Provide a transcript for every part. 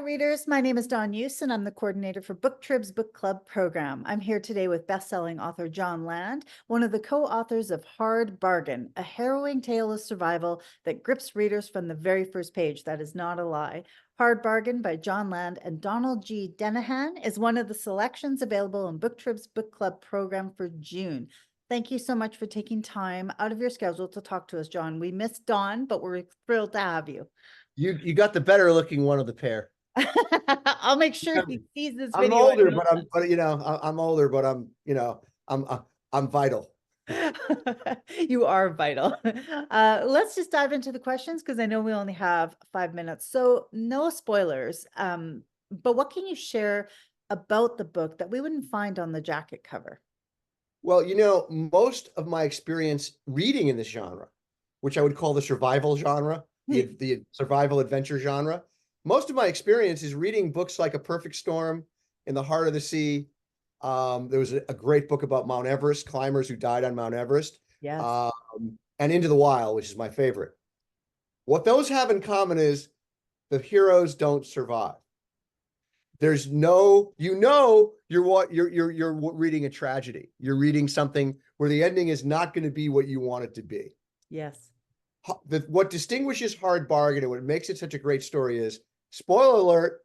readers. My name is Dawn Hughes, and I'm the coordinator for Booktrib's book club program. I'm here today with best-selling author Jon Land, one of the co-authors of Hard Bargain, a harrowing tale of survival that grips readers from the very first page. That is not a lie. Hard Bargain by Jon Land and Donald G. Denihan is one of the selections available in Booktrib's book club program for June. Thank you so much for taking time out of your schedule to talk to us, Jon. We missed Dawn, but we're thrilled to have you. You got the better looking one of the pair. I'll make sure he sees this I'm video. older, but I'm older, but I'm vital. You are vital. Let's just dive into the questions because I know we only have 5 minutes. So no spoilers. But what can you share about the book that we wouldn't find on the jacket cover? Well, most of my experience reading in this genre, which I would call the survival genre, the survival adventure genre, most of my experience is reading books like A Perfect Storm, In the Heart of the Sea. There was a great book about Mount Everest, climbers who died on Mount Everest. Yes. And Into the Wild, which is my favorite. What those have in common is the heroes don't survive. There's no, you're reading a tragedy. You're reading something where the ending is not going to be what you want it to be. Yes. What distinguishes Hard Bargain and what makes it such a great story is, spoiler alert,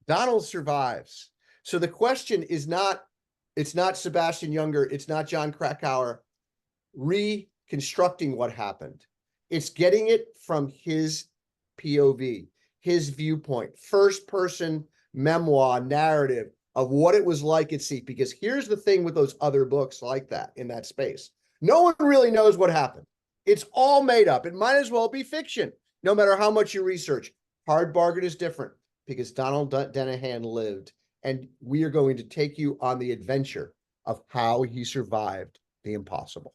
Donald survives. So the question is not, it's not Sebastian Junger, it's not John Krakauer reconstructing what happened. It's getting it from his POV, his viewpoint, first person memoir narrative of what it was like at sea. Because here's the thing with those other books like that in that space. No one really knows what happened. It's all made up. It might as well be fiction, no matter how much you research. Hard Bargain is different because Donald Denihan lived, and we are going to take you on the adventure of how he survived the impossible.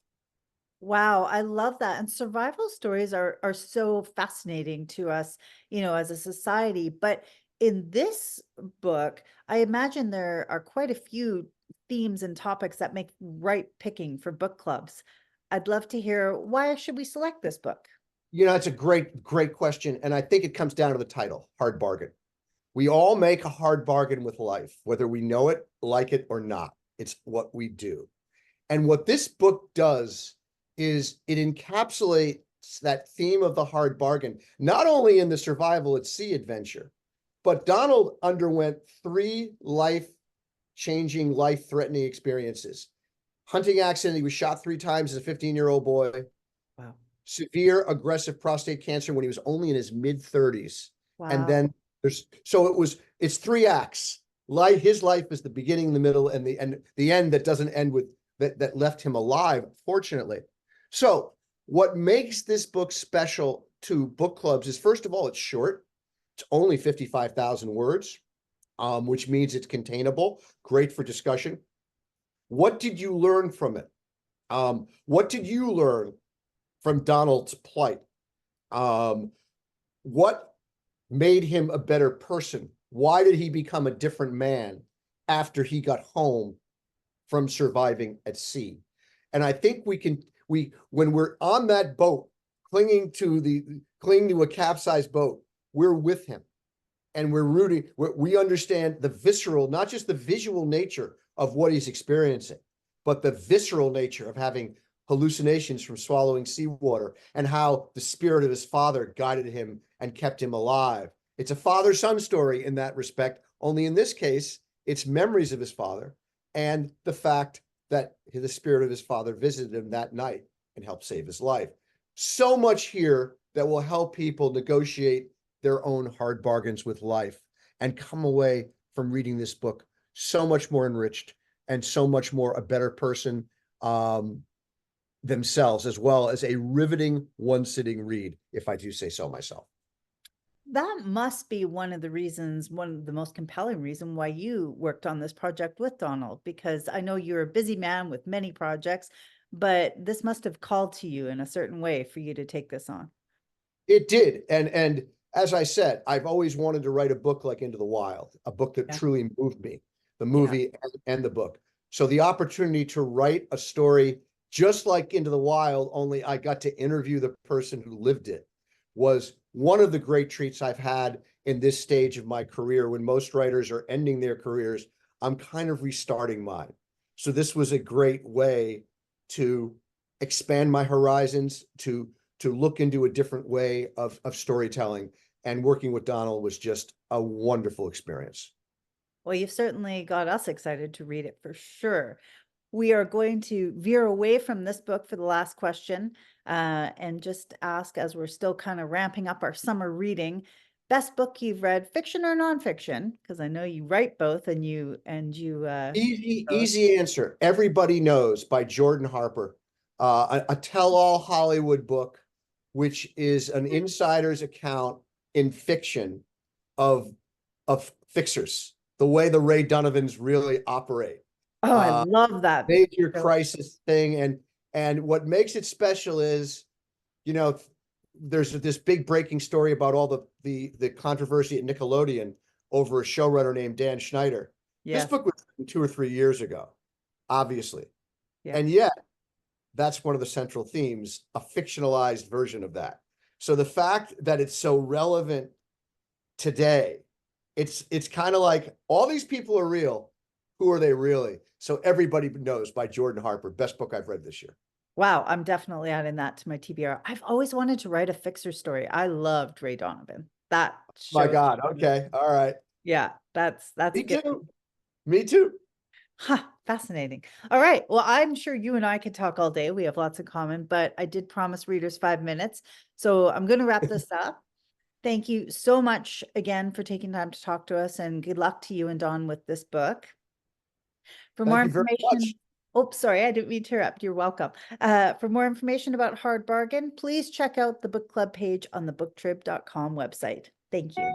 Wow, I love that. And survival stories are so fascinating to us, as a society. But in this book, I imagine there are quite a few themes and topics that make right picking for book clubs. I'd love to hear, why should we select this book? It's a great question. And I think it comes down to the title, Hard Bargain. We all make a hard bargain with life, whether we know it, like it, or not. It's what we do. And what this book does is it encapsulates that theme of the hard bargain, not only in the survival at sea adventure, but Donald underwent 3 life-changing, life-threatening experiences. Hunting accident, he was shot 3 times as a 15-year-old boy. Wow. Severe aggressive prostate cancer when he was only in his mid-30s. Wow. And then it's 3 acts. His life is the beginning, the middle, and the end that doesn't end with that left him alive, fortunately. So what makes this book special to book clubs is, first of all, it's short. It's only 55,000 words, which means it's containable, great for discussion. What did you learn from it? What did you learn from Donald's plight? What made him a better person? Why did he become a different man after he got home from surviving at sea? And I think when we're on that boat, clinging to a capsized boat, we're with him and we're rooting. We understand the visceral, not just the visual nature of what he's experiencing, but the visceral nature of having hallucinations from swallowing seawater and how the spirit of his father guided him and kept him alive. It's a father-son story in that respect, only in this case, it's memories of his father and the fact that the spirit of his father visited him that night and helped save his life. So much here that will help people negotiate their own hard bargains with life and come away from reading this book so much more enriched and so much more a better person themselves, as well as a riveting one-sitting read, if I do say so myself. That must be one of the most compelling reason why you worked on this project with Donald, because I know you're a busy man with many projects, but this must have called to you in a certain way for you to take this on. It did. And as I said, I've always wanted to write a book like Into the Wild, a book that truly moved me, the movie and the book. So the opportunity to write a story just like Into the Wild, only I got to interview the person who lived it, was one of the great treats I've had in this stage of my career. When most writers are ending their careers, I'm kind of restarting mine. So this was a great way to expand my horizons, to look into a different way of storytelling. And working with Donald was just a wonderful experience. Well, you've certainly got us excited to read it for sure. We are going to veer away from this book for the last question, and just ask, as we're still kind of ramping up our summer reading, best book you've read, fiction or nonfiction? Because I know you write both, and you Easy answer. Everybody Knows by Jordan Harper, a tell-all Hollywood book, which is an insider's account in fiction of fixers, the way the Ray Donovans really operate. Oh, I love that. Major crisis thing, and what makes it special is, you know, there's this big breaking story about all the controversy at Nickelodeon over a showrunner named Dan Schneider. This Yes. book was written 2 or 3 years ago, obviously. Yeah. And yet, that's one of the central themes, a fictionalized version of that. So the fact that it's so relevant today, it's kind of like, all these people are real. Who are they really? So Everybody Knows by Jordan Harper, best book I've read this year. Wow, I'm definitely adding that to my TBR. I've always wanted to write a fixer story. I loved Ray Donovan. That My show. God. Okay. All right. Yeah, that's Me good. too. Me too. Huh, fascinating. All right. Well, I'm sure you and I could talk all day. We have lots in common, but I did promise readers 5 minutes. So I'm going to wrap this up. Thank you so much again for taking time to talk to us, and good luck to you and Don with this book. For more Thank you very much. information, oh, sorry, I didn't mean to interrupt. You're welcome. For more information about Hard Bargain, please check out the book club page on the booktrib.com website. Thank you.